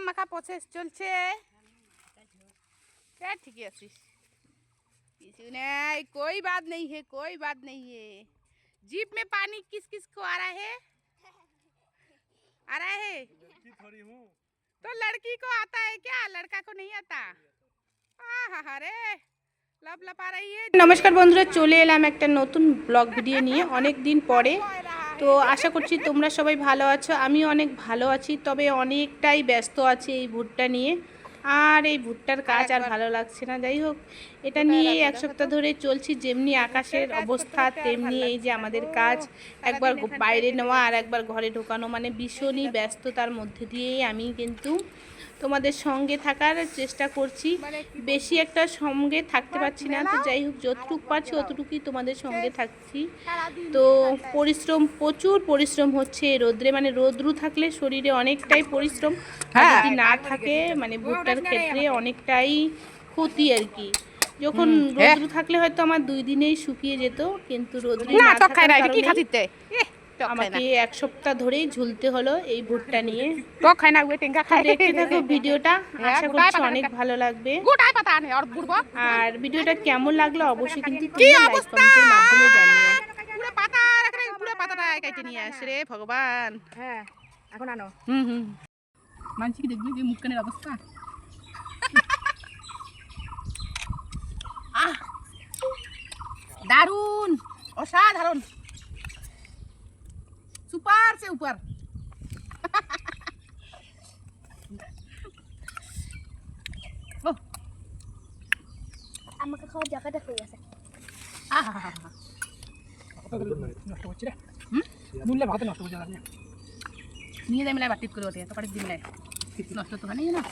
মাখা প্রসেস চলছে। ঠিকই আছিস, কিছু नहीं, कोई बात नहीं है, कोई बात नहीं है। जीप में पानी किस किस को आ रहा है? आ रहा है? लड़की थोड़ी हूँ तो लड़की को आता है क्या, लड़का को नहीं आता? আরে লাভ লাপা रही है। নমস্কার বন্ধুরা, চলে এলাম একটা নতুন ব্লগ ভিডিও নিয়ে অনেক দিন পরে। তো আশা করছি তোমরা সবাই ভালো আছো, আমিও অনেক ভালো আছি, তবে অনেকটাই ব্যস্ত আছি এই ভুট্টা নিয়ে। আর এই ভুট্টার কাজ আর ভালো লাগছে না। যাই হোক, এটা নিয়েই এক সপ্তাহ ধরে চলছি। যেমনি আকাশের অবস্থা তেমনি এই যে আমাদের কাজ, একবার বাইরে নেওয়া আর একবার ঘরে ঢোকানো, মানে ভীষণই ব্যস্ততার মধ্যে দিয়েই আমি কিন্তু তোমাদের সঙ্গে থাকার চেষ্টা করছি। বেশি একটা সঙ্গে থাকতে পারছি না, তো যাই হোক যতটুকু পারছি অতটুকুই তোমাদের সঙ্গে থাকছি। তো পরিশ্রম, প্রচুর পরিশ্রম হচ্ছে রোদ্রে, মানে রোদ্রু থাকলে শরীরে অনেকটাই পরিশ্রম, আর যদি না থাকে মানে ভুট্টার ক্ষেত্রে অনেকটাই ক্ষতি আর কি। যখন রোদ্রু থাকলে হয়তো আমার 2 দিনেই শুকিয়ে যেত, কিন্তু রোদ্রু না থাকার কারণে আমাকে এক সপ্তাহ ধরেই ঝুলতে হলো এই ভুট্টা নিয়ে। দেখতে থাকো ভিডিওটা, আশা করছি অনেক ভালো লাগবে। আর ভিডিওটা কেমন লাগলো অবশ্যই কিন্তু লাইক কমেন্টের মাধ্যমে জানিও। পুরো পাতাটা কেটে নিয়ে আসে রে ভগবান। হ্যাঁ এখন আনো। মানছি কি দেখবি যে মুখখানের অবস্থা। দারুন, অসাধারণ, সুপার সে উপর। আমাকে খাওয়ার জায়গাটা হয়ে গেছে। নষ্ট হচ্ছে রে, নুনলে ভাত নষ্ট হয়ে যাবে। নিয়ে যাই মেলায় বাটিত করে ওঠে তো পাটির দিন নষ্ট তো হয় না।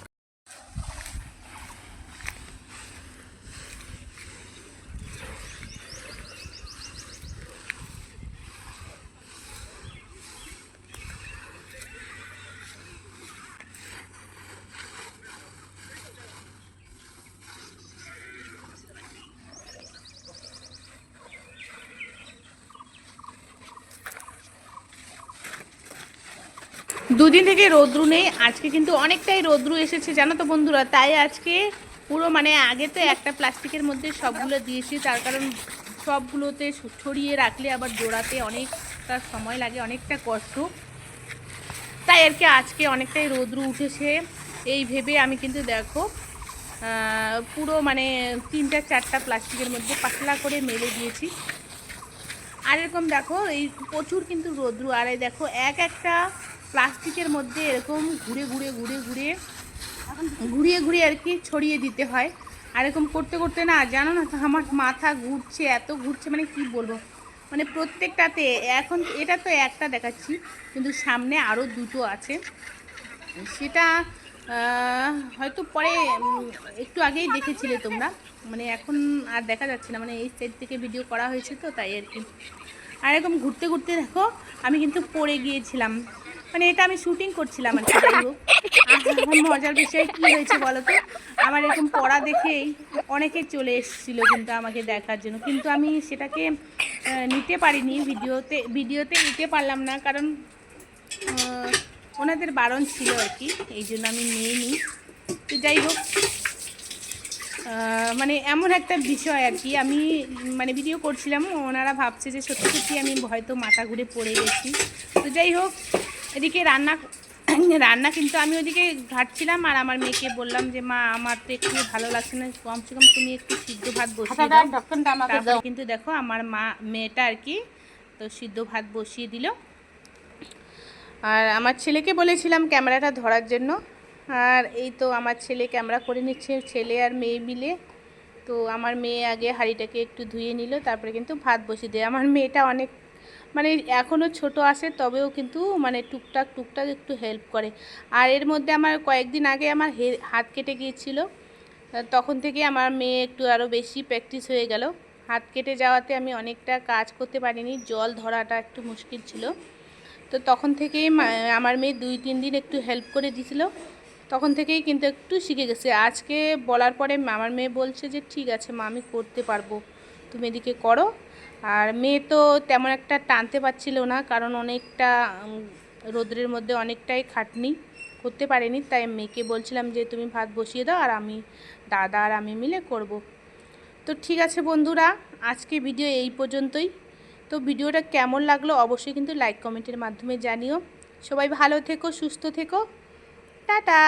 দুদিন থেকে রোদ্রু নেই, আজকে কিন্তু অনেকটাই রোদ্রু এসেছে জানো তো বন্ধুরা। তাই আজকে পুরো মানে আগে তো একটা প্লাস্টিকের মধ্যে সবগুলো দিয়েছি, তার কারণ সবগুলোতে ছড়িয়ে রাখলে আবার জোড়াতে অনেকটা সময় লাগে, অনেকটা কষ্ট। তাই আর কি আজকে অনেকটাই রোদ্রু উঠেছে এই ভেবে আমি কিন্তু দেখো পুরো মানে 3-4টা প্লাস্টিকের মধ্যে পাতলা করে মেলে দিয়েছি। আর এরকম দেখো এই প্রচুর কিন্তু রোদ্রু, আর এই দেখো একটা প্লাস্টিকের মধ্যে এরকম ঘুরিয়ে আর কি ছড়িয়ে দিতে হয়। আর এরকম করতে করতে না জানো না আমার মাথা ঘুরছে, এত ঘুরছে মানে কি বলবো, মানে প্রত্যেকটাতে। এখন এটা তো একটা দেখাচ্ছি, কিন্তু সামনে আরও 2টো আছে, সেটা হয়তো পরে একটু আগেই দেখেছিলে তোমরা, মানে এখন আর দেখা যাচ্ছে না, মানে এই সাইড থেকে ভিডিও করা হয়েছে তো তাই আর কি। আর এরকম ঘুরতে ঘুরতে দেখো আমি কিন্তু পড়ে গিয়েছিলাম, মানে এটা আমি শুটিং করছিলাম আর কি। যাই হোক, মজার বিষয় কী হয়েছে বলো তো, আমার এরকম পড়া দেখেই অনেকে চলে এসেছিলো কিন্তু আমাকে দেখার জন্য, কিন্তু আমি সেটাকে নিতে পারিনি, ভিডিওতে নিতে পারলাম না, কারণ ওনাদের বারণ ছিল আর কি, এই জন্য আমি নিইনি। তো যাই হোক, মানে এমন একটা বিষয় আর কি, আমি মানে ভিডিও করছিলাম, ওনারা ভাবছে যে সত্যি সত্যি আমি হয়তো মাথা ঘুরে পড়ে গেছি। তো যাই হোক, এদিকে রান্না কিন্তু আমি ওইদিকে ঘাটছিলাম, আর আমার মেয়েকে বললাম যে মা আমার তো একটু ভালো লাগছে না, কমসে কম তুমি একটু সিদ্ধ ভাত বসিয়ে দাও। তারপরে কিন্তু দেখো আমার মেয়েটা আর কি তো সিদ্ধ ভাত বসিয়ে দিল। আর আমার ছেলেকে বলেছিলাম ক্যামেরাটা ধরার জন্য, আর এই তো আমার ছেলে ক্যামেরা করে নিচ্ছে, ছেলে আর মেয়ে মিলে। তো আমার মেয়ে আগে হাঁড়িটাকে একটু ধুয়ে নিল, তারপরে কিন্তু ভাত বসিয়ে দেয়। আমার মেয়েটা অনেক মানে এখনও ছোট আছে, তবেও কিন্তু মানে টুকটাক একটু হেল্প করে। আর এর মধ্যে আমার কয়েকদিন আগে আমার হাত কেটে গিয়েছিল, তখন থেকে আমার মেয়ে একটু আরও বেশি প্র্যাকটিস হয়ে গেল। হাত কেটে যাওয়াতে আমি অনেকটা কাজ করতে পারিনি, জল ধরাটা একটু মুশকিল ছিল। তো তখন থেকেই আমার মেয়ে 2-3 দিন একটু হেল্প করে দিয়েছিল, তখন থেকেই কিন্তু একটু শিখে গেছে। আজকে বলার পরে আমার মেয়ে বলছে যে ঠিক আছে মা, আমি করতে পারবো, তুমি এদিকে করো। আর মেয়ে তো তেমন একটা টানতে পারছিল না, কারণ অনেকটা রোদ্রের মধ্যে অনেকটাই খাটনি করতে পারেনি, তাই মেয়েকে বলছিলাম যে তুমি ভাত বসিয়ে দাও আর আমি দাদা আর আমি মিলে করব। তো ঠিক আছে বন্ধুরা, আজকে ভিডিও এই পর্যন্তই। তো ভিডিওটা কেমন লাগলো অবশ্যই কিন্তু লাইক কমেন্টের মাধ্যমে জানিও। সবাই ভালো থেকো, সুস্থ থেকো, টাটা।